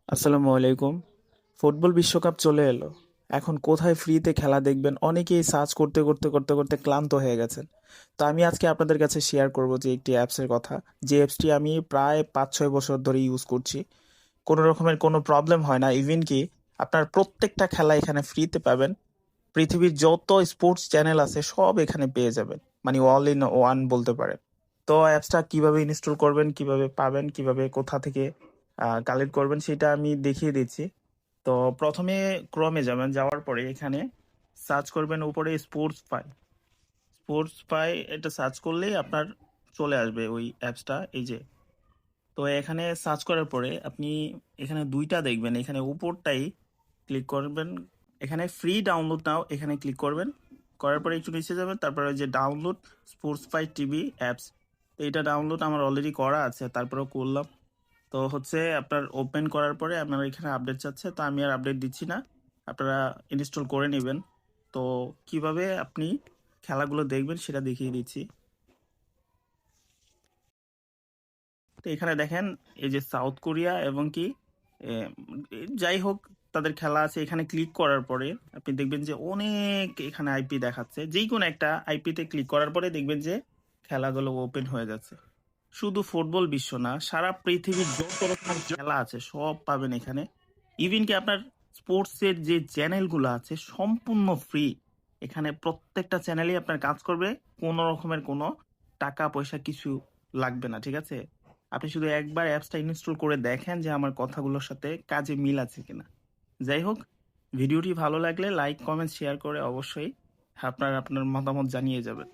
আসসালামু আলাইকুম। ফুটবল বিশ্বকাপ চলে এলো। এখন কোথায় ফ্রিতে খেলা দেখবেন? অনেকেই সার্চ করতে করতে করতে করতে ক্লান্ত হয়ে গেছেন। তো আমি আজকে আপনাদের কাছে শেয়ার করব যে একটি অ্যাপসের কথা, যে অ্যাপসটি আমি প্রায় 5-6 বছর ধরে ইউজ করছি। কোনো রকমের কোনো প্রবলেম হয় না। ইভেন কি আপনার প্রত্যেকটা খেলা এখানে ফ্রিতে পাবেন। পৃথিবীর যত স্পোর্টস চ্যানেল আছে সব এখানে পেয়ে যাবেন, মানে অল ইন ওয়ান বলতে পারেন। তো অ্যাপসটা কিভাবে ইনস্টল করবেন, কিভাবে পাবেন, কিভাবে কোথা থেকে কালেক্ট করবেন সেটা আমি দেখিয়ে দিচ্ছি। তো প্রথমে ক্রমে যাবেন, যাওয়ার পরে এখানে সার্চ করবেন উপরে স্পোর্টস পাই এটা সার্চ করলেই আপনার চলে আসবে ওই অ্যাপসটা, এই যে। তো এখানে সার্চ করার পরে আপনি এখানে দুইটা দেখবেন, এখানে উপরটাই ক্লিক করবেন। এখানে ফ্রি ডাউনলোড নাও, এখানে ক্লিক করবেন। করার পরে একটু নিচে যাবেন, তারপরে ওই যে ডাউনলোড স্পোর্টস পাই টিভি অ্যাপস, তো এটা ডাউনলোড আমার অলরেডি করা আছে, তারপরেও করলাম। তো হচ্ছে আপনার ওপেন করার পরে আপনার এখানে আপডেট চাচ্ছে, তো আমি আর আপডেট দিচ্ছি না, আপনারা ইনস্টল করে নেবেন। তো কিভাবে আপনি খেলাগুলো দেখবেন সেটা দেখিয়ে দিচ্ছি। তো এখানে দেখেন, এই যে সাউথ কোরিয়া এবং কি এ, যাই হোক, তাদের খেলা আছে। এখানে ক্লিক করার পরে আপনি দেখবেন যে অনেক এখানে আইপি দেখাচ্ছে, যে কোনো একটা আইপিতে ক্লিক করার পরে দেখবেন যে খেলাগুলো ওপেন হয়ে যাচ্ছে। শুধু ফুটবল বিশ্ব না, সারা পৃথিবীর যত রকমের খেলা আছে সব পাবেন এখানে। ইভেন কি আপনার স্পোর্টসের যে চ্যানেলগুলো আছে সম্পূর্ণ ফ্রি। এখানে প্রত্যেকটা চ্যানেলই আপনার কাজ করবে, কোনো রকমের কোনো টাকা পয়সা কিছু লাগবে না, ঠিক আছে? আপনি শুধু একবার অ্যাপসটা ইনস্টল করে দেখেন যে আমার কথাগুলোর সাথে কাজে মিল আছে কিনা। যাই হোক, ভিডিওটি ভালো লাগলে লাইক কমেন্ট শেয়ার করে অবশ্যই আপনার আপনার মতামত জানিয়ে যাবেন।